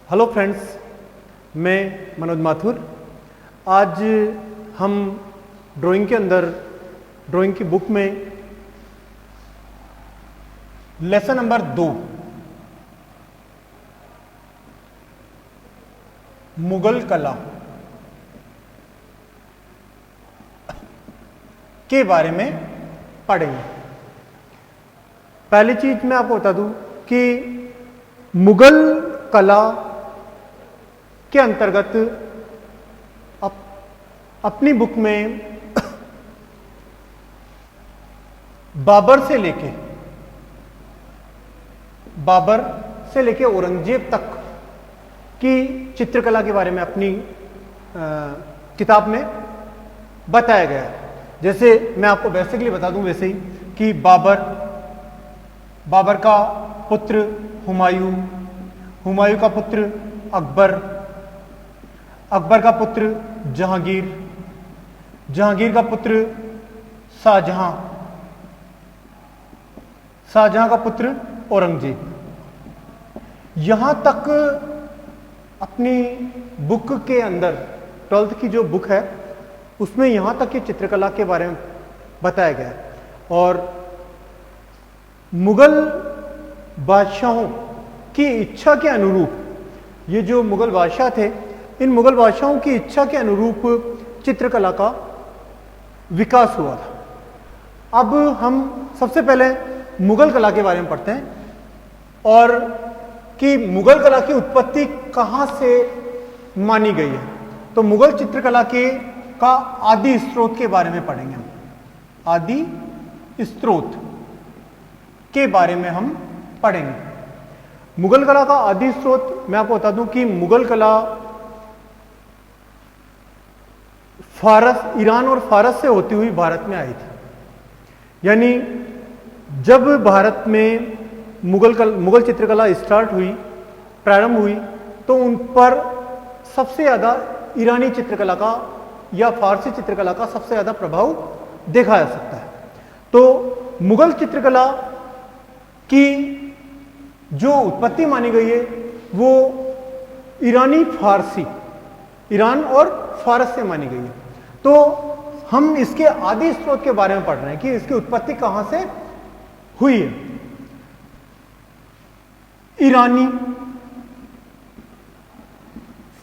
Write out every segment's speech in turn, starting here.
Hello friends, मैं मनोज माथुर। आज हम ड्राइंग के अंदर ड्राइंग की बुक में लेसन नंबर 2 मुगल कला के बारे में पढ़ेंगे। पहली चीज मैं आपको बता दूं कि मुगल कला के अंतर्गत अपनी बुक में बाबर से लेके औरंगजेब तक की चित्रकला के बारे में अपनी किताब में बताया गया है। जैसे मैं आपको बेसिकली बता दूं वैसे ही कि बाबर का पुत्र हुमायूं का पुत्र अकबर का पुत्र जहांगीर का पुत्र शाहजहां का पुत्र औरंगजेब। यहां तक अपनी बुक के अंदर 12th की जो बुक है उसमें यहां तक की चित्रकला के बारे में बताया गया है। और मुगल बादशाहों की इच्छा के अनुरूप ये जो मुगल बादशाह थे, इन मुगल बादशाहों की इच्छा के अनुरूप चित्रकला का विकास हुआ था। अब हम सबसे पहले मुगल कला के बारे में पढ़ते हैं और कि मुगल कला की उत्पत्ति कहां से मानी गई है। तो मुगल चित्रकला का आदि स्रोत के बारे में पढ़ेंगे हम। आदि स्रोत के बारे में हम पढ़ेंगे। मुगल कला का आदि स्रोत मैं आपको बता दूं कि मुगल कला ईरान और फारस से होती हुई भारत में आई थी। यानी जब भारत में मुगल चित्रकला प्रारंभ हुई तो उन पर सबसे ज्यादा ईरानी चित्रकला का या फारसी चित्रकला का सबसे ज्यादा प्रभाव देखा जा सकता है। तो मुगल चित्रकला की जो उत्पत्ति मानी गई है वो ईरान और फारस से मानी गई है। तो हम इसके आदि स्रोत के बारे में पढ़ रहे हैं कि इसकी उत्पत्ति कहां से हुई है। ईरानी,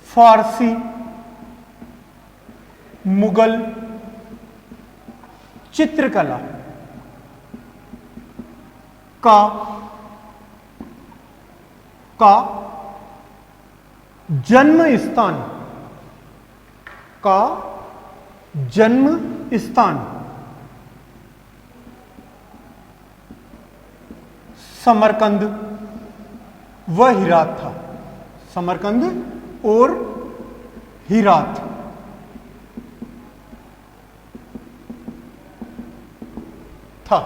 फारसी, मुगल चित्रकला का जन्म स्थान समरकंद व हिरात था। समरकंद और हिरात था।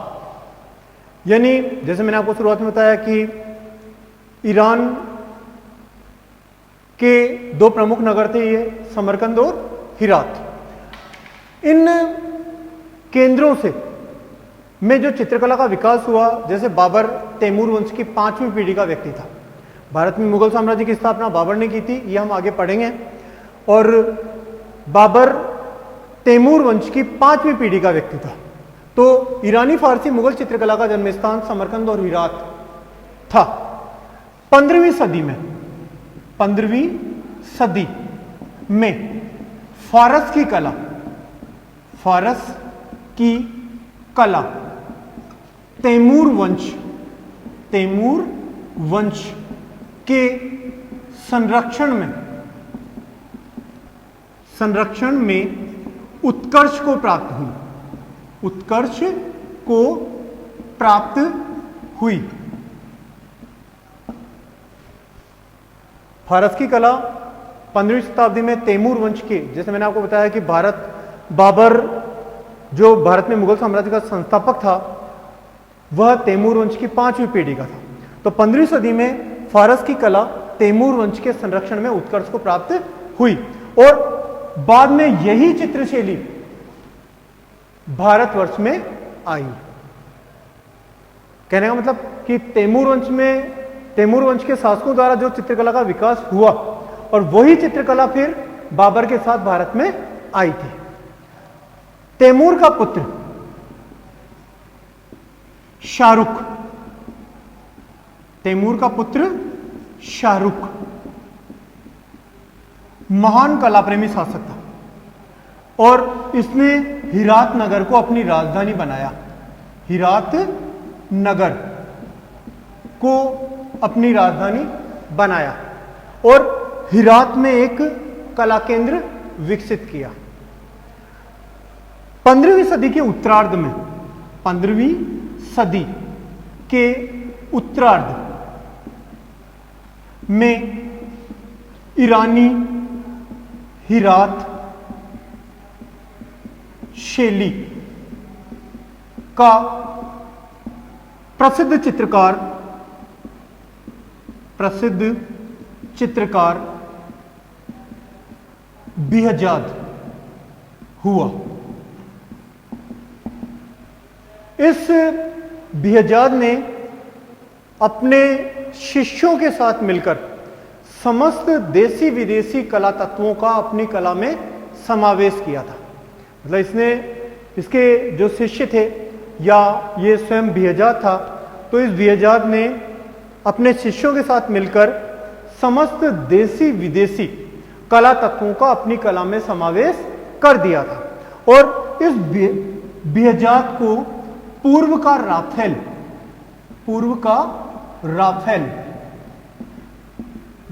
यानी जैसे मैंने आपको शुरुआत में बताया कि ईरान के दो प्रमुख नगर थे, ये समरकंद और हिरात। इन केंद्रों से में जो चित्रकला का विकास हुआ, जैसे बाबर तैमूर वंश की 5वीं पीढ़ी का व्यक्ति था। भारत में मुगल साम्राज्य की स्थापना बाबर ने की थी, ये हम आगे पढ़ेंगे। और बाबर तैमूर वंश की 5वीं पीढ़ी का व्यक्ति था। तो ईरानी फारसी मुगल चित्रकला का जन्म स्थान समरकंद और हिरात था। 15वीं सदी में फारस की कला तैमूर वंश के संरक्षण में उत्कर्ष को प्राप्त हुई। फारस की कला 15वीं शताब्दी में तैमूर वंश के, जैसे मैंने आपको बताया कि बाबर जो भारत में मुगल साम्राज्य का संस्थापक था वह तैमूर वंश की 5वीं पीढ़ी का था। तो 15वीं सदी में फारस की कला तैमूर वंश के संरक्षण में उत्कर्ष को प्राप्त हुई और बाद में यही चित्रशैली भारतवर्ष में आई। कहने का मतलब कि तैमूर वंश में तैमूर वंश के शासकों द्वारा जो चित्रकला का विकास हुआ और वही चित्रकला फिर बाबर के साथ भारत में आई थी। तैमूर का पुत्र शाहरुख, तैमूर का पुत्र शाहरुख महान कला प्रेमी शासक था और इसने हिरात नगर को अपनी राजधानी बनाया। हिरात नगर को अपनी राजधानी बनाया और हिरात में एक कला केंद्र विकसित किया। 15वीं सदी के उत्तरार्ध में, 15वीं सदी के उत्तरार्ध में ईरानी हिरात शैली का प्रसिद्ध चित्रकार बेहजाद हुआ। इस बेहजाद ने अपने शिष्यों के साथ मिलकर समस्त देसी विदेशी कला तत्वों का अपनी कला में समावेश किया था। मतलब इसके जो शिष्य थे या ये स्वयं बेहजाद था, तो इस बेहजाद ने अपने शिष्यों के साथ मिलकर समस्त देसी विदेशी कला तत्वों का अपनी कला में समावेश कर दिया था। और इस बेहजाद को पूर्व का राफेल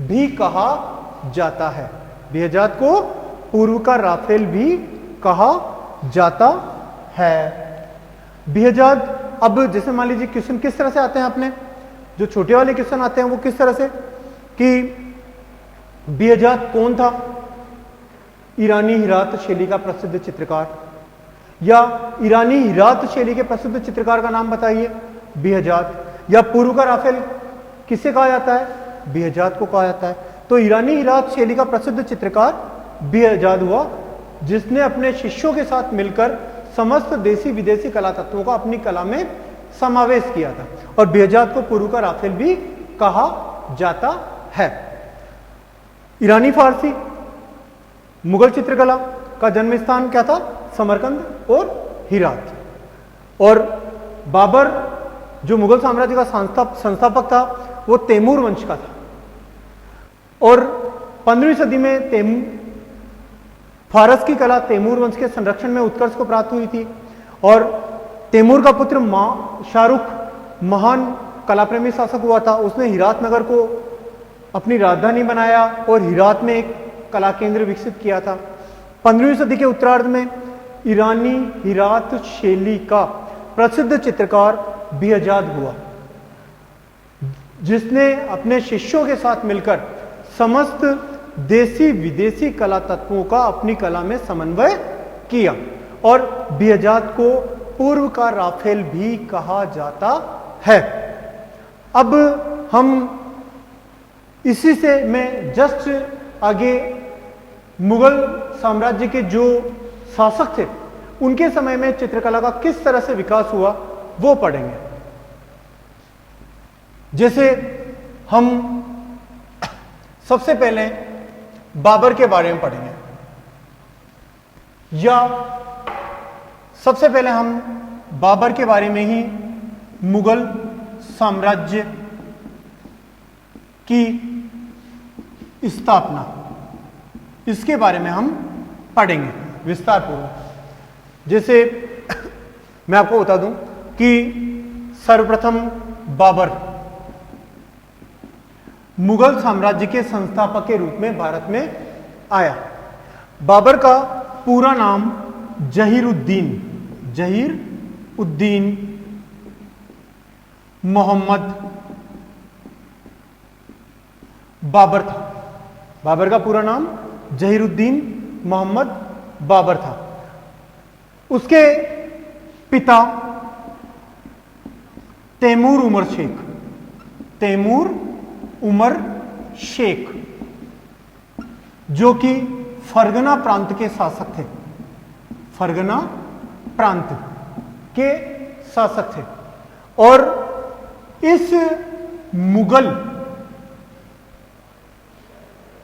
भी कहा जाता है। बेहजाद को पूर्व का राफेल भी कहा जाता है। बेहजाद, अब जैसे मान लीजिए क्वेश्चन किस तरह से आते हैं, अपने जो छोटे वाले क्वेश्चन आते हैं वो किस तरह से कि बेहजाद कौन था? ईरानी हिरात शैली का प्रसिद्ध चित्रकार, या ईरानी हिरात शैली के प्रसिद्ध चित्रकार का नाम बताइए, बेहजाद। या पूर्व का राफेल किसे कहा जाता है? बेहजाद को कहा जाता है। तो ईरानी हिरात शैली का प्रसिद्ध चित्रकार बेहजाद हुआ, जिसने अपने शिष्यों के साथ मिलकर समस्त देसी विदेशी कला तत्वों का अपनी कला में समावेश किया था। और बेहजाद को पूर्व का राफेल भी कहा जाता है। ईरानी फारसी मुगल चित्रकला का जन्म स्थान क्या था? समरकंद और हिरात। और बाबर जो मुगल साम्राज्य का संस्थापक था वो तैमूर वंश का था। और 15वीं सदी में फारस की कला तैमूर वंश के संरक्षण में उत्कर्ष को प्राप्त हुई थी। और तैमूर का पुत्र शाहरुख महान कला प्रेमी शासक हुआ था। उसने हिरात नगर को अपनी राजधानी बनाया और हिरात में एक कला केंद्र विकसित किया था। 15वीं सदी के उत्तरार्ध में ईरानी हिरात शैली का प्रसिद्ध चित्रकार बेहजाद हुआ, जिसने अपने शिष्यों के साथ मिलकर समस्त देसी विदेशी कला तत्वों का अपनी कला में समन्वय किया। और बेहजाद को पूर्व का राफेल भी कहा जाता है। अब हम इसी से मैं जस्ट आगे मुगल साम्राज्य के जो शासक थे उनके समय में चित्रकला का किस तरह से विकास हुआ वो पढ़ेंगे। जैसे हम सबसे पहले बाबर के बारे में पढ़ेंगे, या सबसे पहले हम बाबर के बारे में ही मुगल साम्राज्य की स्थापना, इसके बारे में हम पढ़ेंगे विस्तार पूर्वक। जैसे मैं आपको बता दूं कि सर्वप्रथम बाबर मुगल साम्राज्य के संस्थापक के रूप में भारत में आया। बाबर का पूरा नाम जहीर उद्दीन मोहम्मद बाबर था। बाबर का पूरा नाम जहीरुद्दीन मोहम्मद बाबर था। उसके पिता तैमूर उमर शेख जो कि फरगना प्रांत के शासक थे, फरगना प्रांत के शासक थे। और इस मुगल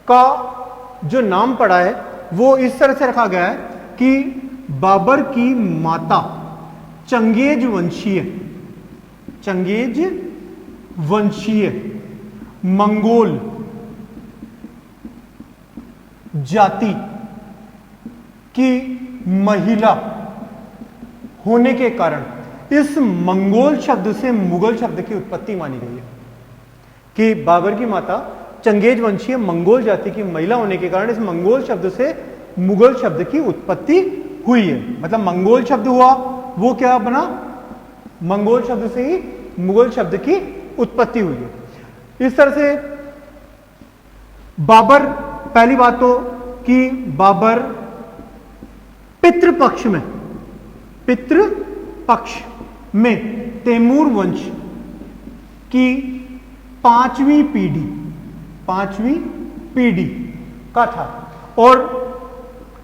का जो नाम पड़ा है वो इस तरह से रखा गया है कि बाबर की माता चंगेज वंशीय, चंगेज वंशीय मंगोल जाति की महिला होने के कारण इस मंगोल शब्द से मुगल शब्द की उत्पत्ति मानी गई है कि बाबर की माता चंगेज वंशीय मंगोल जाति की महिला होने के कारण इस मंगोल शब्द से मुगल शब्द की उत्पत्ति हुई है। मतलब मंगोल शब्द हुआ वो क्या बना, मंगोल शब्द से ही मुगल शब्द की उत्पत्ति हुई है। इस तरह से बाबर, पहली बात तो कि बाबर पितृपक्ष में तैमूर वंश की पांचवी पीढ़ी का था और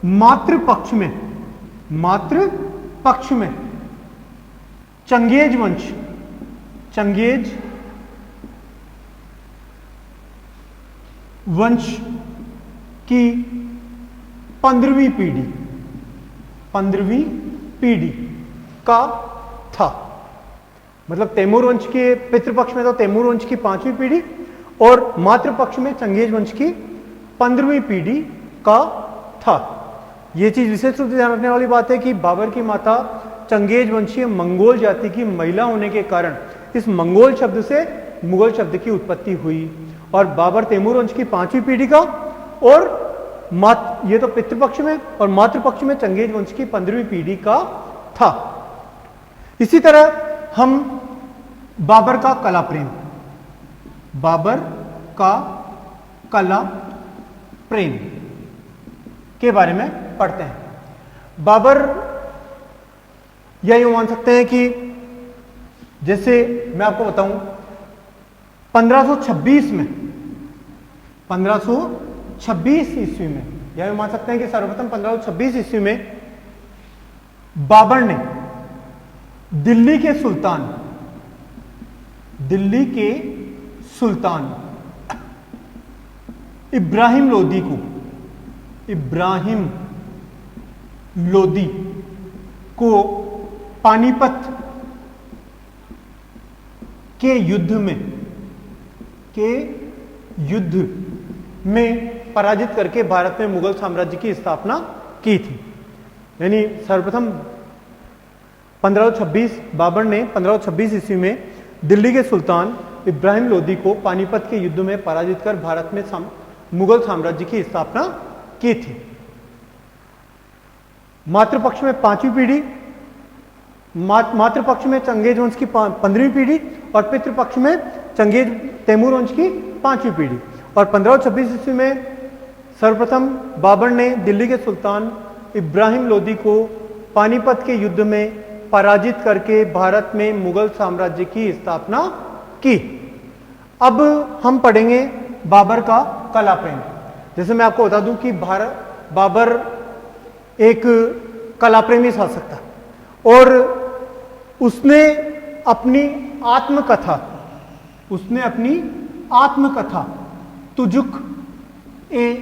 मातृपक्ष में चंगेज वंश की 15वीं पीढ़ी का था। मतलब तैमूर वंश के पितृपक्ष में तो तैमूर वंश की 5वीं पीढ़ी और मातृपक्ष में चंगेज वंश की 15वीं पीढ़ी का था। यह चीज विशेष रूप से ध्यान रखने वाली बात है कि बाबर की माता चंगेज वंशीय मंगोल जाति की महिला होने के कारण इस मंगोल शब्द से मुगल शब्द की उत्पत्ति हुई और बाबर तैमूर वंश की 5वीं पीढ़ी का और ये तो पितृपक्ष में और मातृपक्ष में चंगेज वंश की 15वीं पीढ़ी का था। इसी तरह हम बाबर का कला प्रेम के बारे में पढ़ते हैं। बाबर या यूं मान सकते हैं कि जैसे मैं आपको बताऊं 1526 ईस्वी में या यूं मान सकते हैं कि सर्वप्रथम 1526 ईस्वी में बाबर ने दिल्ली के सुल्तान इब्राहिम लोदी को पानीपत के युद्ध में पराजित करके भारत में मुगल साम्राज्य की स्थापना की थी। यानी सर्वप्रथम 1526 बाबर ने 1526 ईस्वी में दिल्ली के सुल्तान इब्राहिम लोदी को पानीपत के युद्ध में पराजित कर भारत में मुगल साम्राज्य की स्थापना की थी। मातृपक्ष में 5वीं पीढ़ी, मातृपक्ष में चंगेज वंश की 15वीं पीढ़ी और पितृपक्ष में तैमूर वंश की 5वीं पीढ़ी। और 1526 ईस्वी में सर्वप्रथम बाबर ने दिल्ली के सुल्तान इब्राहिम लोदी को पानीपत के युद्ध में पराजित करके भारत में मुगल साम्राज्य की स्थापना की। अब हम पढ़ेंगे बाबर का कला प्रेम। जैसे मैं आपको बता दूं कि बाबर एक कला प्रेमी शासक था और उसने अपनी आत्मकथा तुजुक ए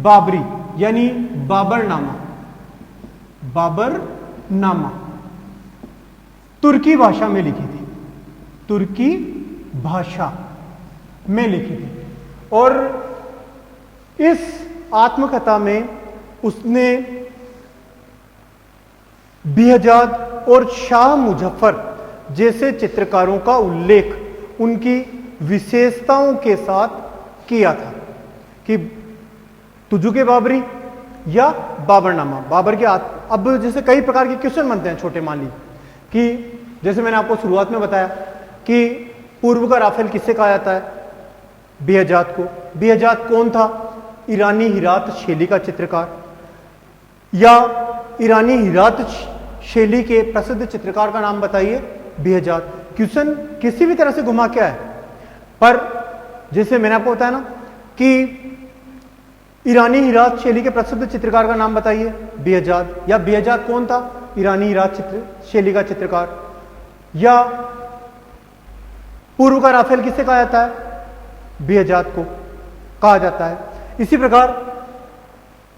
बाबरी यानी बाबरनामा तुर्की भाषा में लिखी थी और इस आत्मकथा में उसने बिहजाद और शाह मुजफ्फर जैसे चित्रकारों का उल्लेख उनकी विशेषताओं के साथ किया था कि तुजुके बाबरी या बाबरनामा बाबर के अब जैसे कई प्रकार के क्वेश्चन बनते हैं छोटे, मान लीजिए कि जैसे मैंने आपको शुरुआत में बताया कि पूर्व का राफेल किससे कहा जाता है, बिहजाद को। बिहजाद कौन था? ईरानी हिरात शैली का चित्रकार या ईरानी हिरात शैली के प्रसिद्ध चित्रकार का नाम बताइए, बिहजाद। क्वेश्चन किसी भी तरह से घुमा के आए, पर जैसे मैंने आपको बताया ना कि ईरानी हिरात शैली के प्रसिद्ध चित्रकार का नाम बताइए, बिहजाद। या बिहजाद कौन था? ईरानी हिरात शैली का चित्रकार। या पूर्व का राफेल किसे कहा जाता है? बेहजाद को कहा जाता है। इसी प्रकार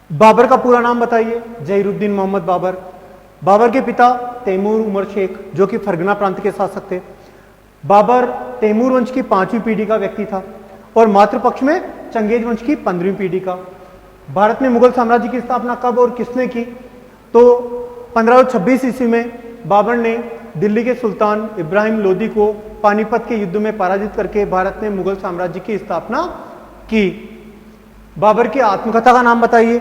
बाबर का पूरा नाम बताइए। जहीरुद्दीन मोहम्मद बाबर। बाबर के पिता तैमूर उमर शेख जो कि फरगना प्रांत के शासक थे। बाबर तैमूर वंश की 5वीं पीढ़ी का व्यक्ति था और मातृपक्ष में चंगेज वंश की 15वीं पीढ़ी का। भारत में मुगल साम्राज्य की स्थापना कब और किसने की? तो 1526 ईस्वी में बाबर ने दिल्ली के सुल्तान इब्राहिम लोदी को पानीपत के युद्ध में पराजित करके भारत में मुगल साम्राज्य की स्थापना की। बाबर की आत्मकथा का नाम बताइए।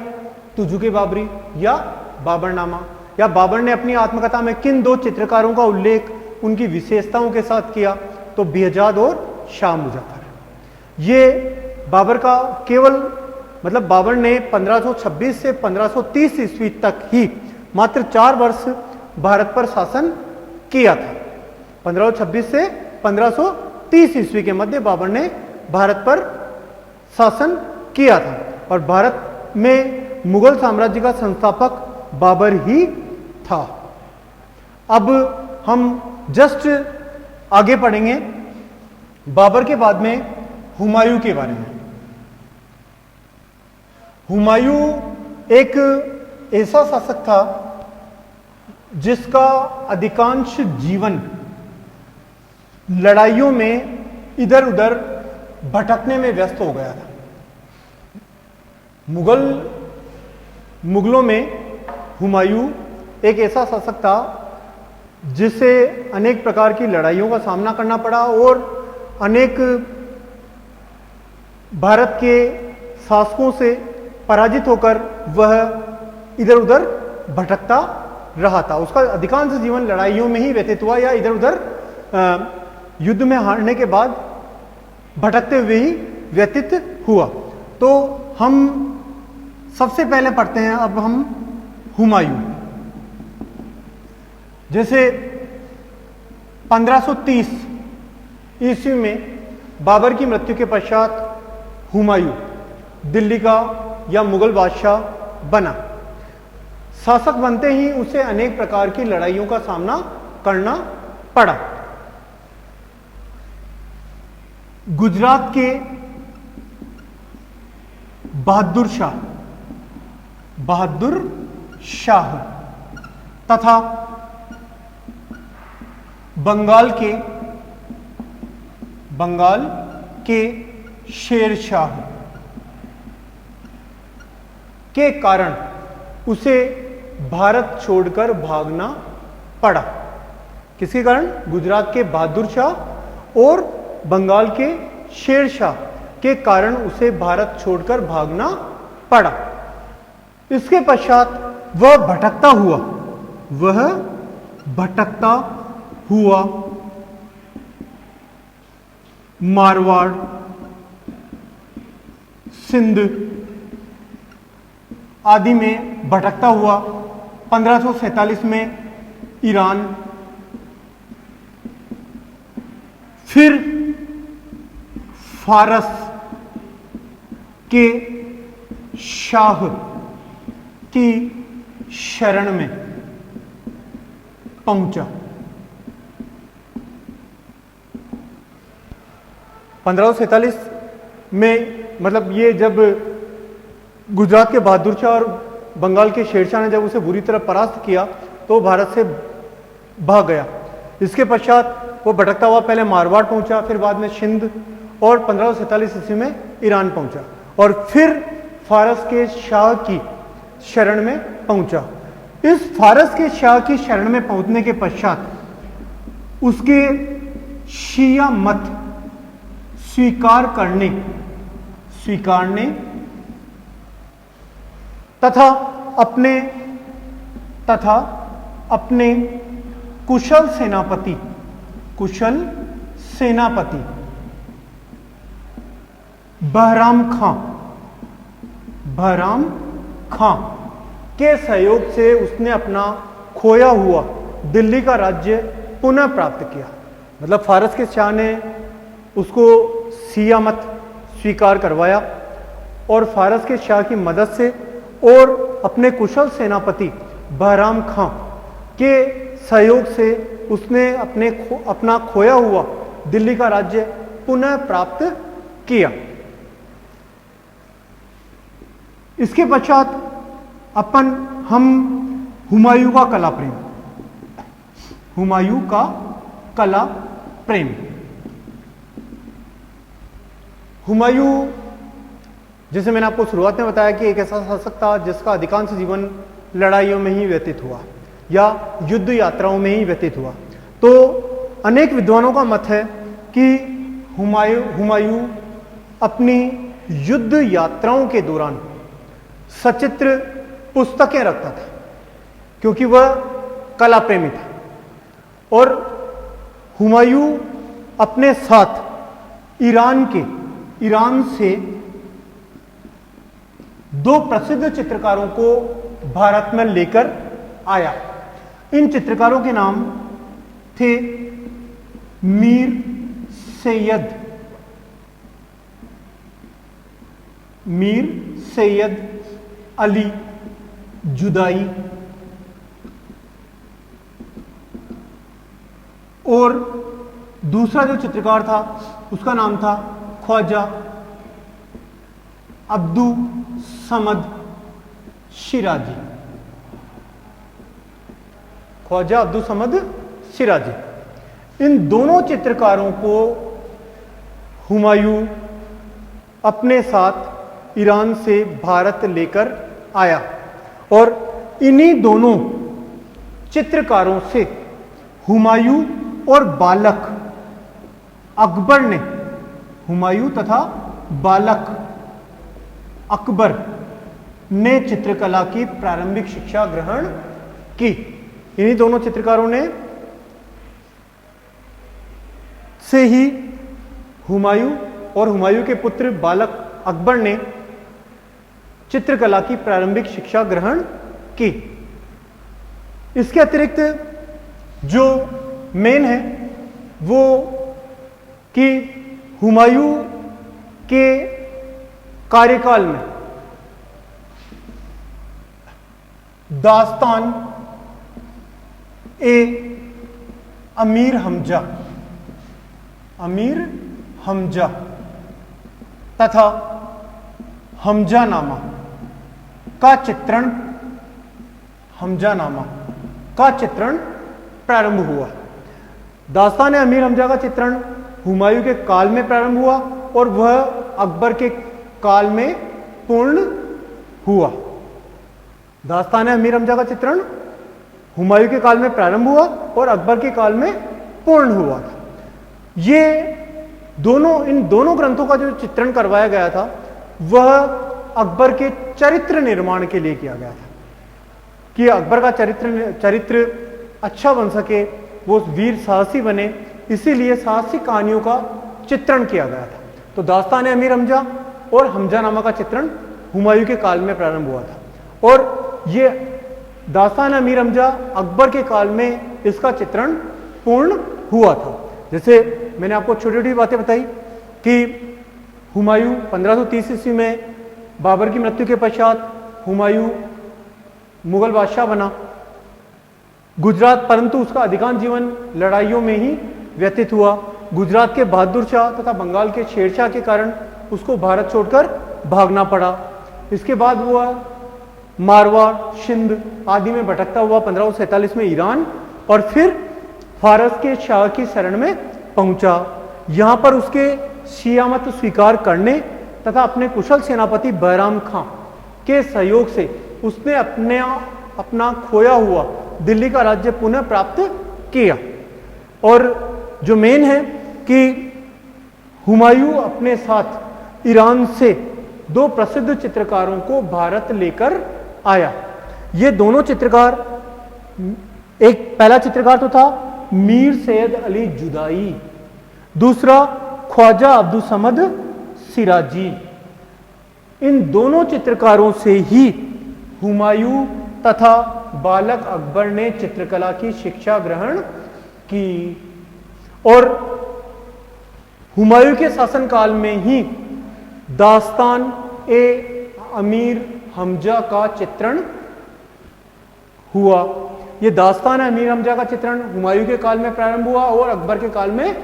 तुजुके बाबरी या बाबरनामा। या बाबर ने अपनी आत्मकथा में किन 2 चित्रकारों का उल्लेख उनकी विशेषताओं के साथ किया? तो बेहजाद और शाह मुजफ्फर। ये बाबर का केवल मतलब बाबर ने 1526 से 1530 ईस्वी तक ही मात्र 4 वर्ष भारत पर शासन किया था। 1526 से 1530 ईस्वी के मध्य बाबर ने भारत पर शासन किया था और भारत में मुगल साम्राज्य का संस्थापक बाबर ही था। अब हम जस्ट आगे पढ़ेंगे बाबर के बाद में हुमायूं के बारे में। हुमायूं एक ऐसा शासक था जिसका अधिकांश जीवन लड़ाइयों में इधर उधर भटकने में व्यस्त हो गया था। मुगलों में हुमायूं एक ऐसा शासक था जिसे अनेक प्रकार की लड़ाइयों का सामना करना पड़ा और अनेक भारत के शासकों से पराजित होकर वह इधर उधर भटकता रहा था। उसका अधिकांश जीवन लड़ाइयों में ही व्यतीत हुआ या इधर उधर युद्ध में हारने के बाद भटकते हुए ही व्यतीत हुआ। तो हम सबसे पहले पढ़ते हैं अब हम हुमायूं। जैसे 1530 ईस्वी में बाबर की मृत्यु के पश्चात हुमायूं दिल्ली का या मुगल बादशाह बना। शासक बनते ही उसे अनेक प्रकार की लड़ाइयों का सामना करना पड़ा। गुजरात के बहादुर शाह तथा बंगाल के शेर शाह के कारण उसे भारत छोड़कर भागना पड़ा। किसके कारण? गुजरात के बहादुर शाह और बंगाल के शेर शाह के कारण उसे भारत छोड़कर भागना पड़ा। इसके पश्चात वह भटकता हुआ मारवाड़, सिंध आदि में भटकता हुआ 1547 में ईरान, फिर फारस के शाह की शरण में पहुंचा। 1547 में मतलब ये जब गुजरात के बहादुर शाह और बंगाल के शेरशाह ने जब उसे बुरी तरह परास्त किया तो भारत से भाग गया। इसके पश्चात वो भटकता हुआ पहले मारवाड़ पहुंचा, फिर बाद में सिंध और 1547 ईस्वी में ईरान पहुंचा और फिर फारस के शाह की शरण में पहुंचा। इस फारस के शाह की शरण में पहुंचने के पश्चात उसके शिया मत स्वीकारने तथा अपने कुशल सेनापति बहराम खां के सहयोग से उसने अपना खोया हुआ दिल्ली का राज्य पुनः प्राप्त किया। मतलब फारस के शाह ने उसको शिया मत स्वीकार करवाया और फारस के शाह की मदद से और अपने कुशल सेनापति बहराम खां के सहयोग से उसने अपना खोया हुआ दिल्ली का राज्य पुनः प्राप्त किया। इसके पश्चात हम हुमायूं का कला प्रेम, हुमायूं का कला प्रेम। हुमायूं, जैसे मैंने आपको शुरुआत में बताया कि एक ऐसा शासक था जिसका अधिकांश जीवन लड़ाइयों में ही व्यतीत हुआ या युद्ध यात्राओं में ही व्यतीत हुआ। तो अनेक विद्वानों का मत है कि हुमायूं अपनी युद्ध यात्राओं के दौरान सचित्र पुस्तकें रखता था, क्योंकि वह कला प्रेमी था। और हुमायूं अपने साथ ईरान से 2 प्रसिद्ध चित्रकारों को भारत में लेकर आया। इन चित्रकारों के नाम थे मीर सैयद अली जुदाई और दूसरा जो चित्रकार था उसका नाम था ख्वाजा अब्दु समद शिराजी। ख्वाजा अब्दु समद शिराजी। इन दोनों चित्रकारों को हुमायूं अपने साथ ईरान से भारत लेकर आया और इन्हीं दोनों चित्रकारों से हुमायूं और बालक अकबर ने, हुमायूं तथा बालक अकबर ने चित्रकला की प्रारंभिक शिक्षा ग्रहण की। इन्हीं दोनों चित्रकारों ने से ही हुमायूं और हुमायूं के पुत्र बालक अकबर ने चित्रकला की प्रारंभिक शिक्षा ग्रहण की। इसके अतिरिक्त जो मेन है वो कि हुमायूं के कार्यकाल में दास्तान ए अमीर हमजा तथा हमजानामा का चित्रण प्रारंभ हुआ। दास्तान अमीर हमजा का चित्रण हुमायूं के काल में प्रारंभ हुआ और वह अकबर के काल में पूर्ण हुआ। दास्तान अमीर हमजा का चित्रण हुमायूं के काल में प्रारंभ हुआ और अकबर के काल में पूर्ण हुआ था। इन दोनों ग्रंथों का जो चित्रण करवाया गया था वह अकबर के चरित्र निर्माण के लिए किया गया था, कि अकबर का चरित्र अच्छा बन सके, वो वीर साहसी बने, इसीलिए साहसी कहानियों का चित्रण किया गया था। तो दास्तान अमीर हमजा और हमजानामा का चित्रण हुमायूं के काल में प्रारंभ हुआ था और ये दास्तान अमीर हमजा अकबर के काल में इसका चित्रण पूर्ण हुआ था। जैसे मैंने आपको छोटी छोटी बातें बताई कि हुमायूं 1530 ईस्वी में बाबर की मृत्यु के पश्चात हुमायूं मुगल बादशाह बना गुजरात, परंतु उसका अधिकांश जीवन लड़ाइयों में ही व्यतीत हुआ। गुजरात के बहादुर शाह तथा बंगाल के शेरशाह के कारण उसको भारत छोड़कर भागना पड़ा। इसके बाद वह मारवाड़, सिंध आदि में भटकता हुआ 1547 में ईरान और फिर फारस के शाह की शरण में पहुंचा। यहां पर उसके शिया मत स्वीकार करने तथा अपने कुशल सेनापति बहराम खां के सहयोग से उसने अपना खोया हुआ दिल्ली का राज्य पुनः प्राप्त किया। और जो मेन है कि हुमायूं अपने साथ ईरान से 2 प्रसिद्ध चित्रकारों को भारत लेकर आया। ये दोनों चित्रकार, एक पहला चित्रकार तो था मीर सैयद अली जुदाई, दूसरा ख्वाजा अब्दुल समद सिराजी। इन दोनों चित्रकारों से ही हुमायूं तथा बालक अकबर ने चित्रकला की शिक्षा ग्रहण की और हुमायूं के शासनकाल में ही दास्तान ए अमीर हमजा का चित्रण हुआ। ये दास्तान अमीर हमजा का चित्रण हुमायूं के काल में प्रारंभ हुआ और अकबर के काल में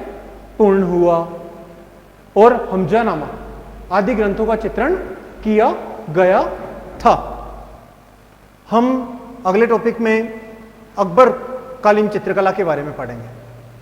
पूर्ण हुआ, और हमजानामा आदि ग्रंथों का चित्रण किया गया था। हम अगले टॉपिक में अकबर कालीन चित्रकला के बारे में पढ़ेंगे।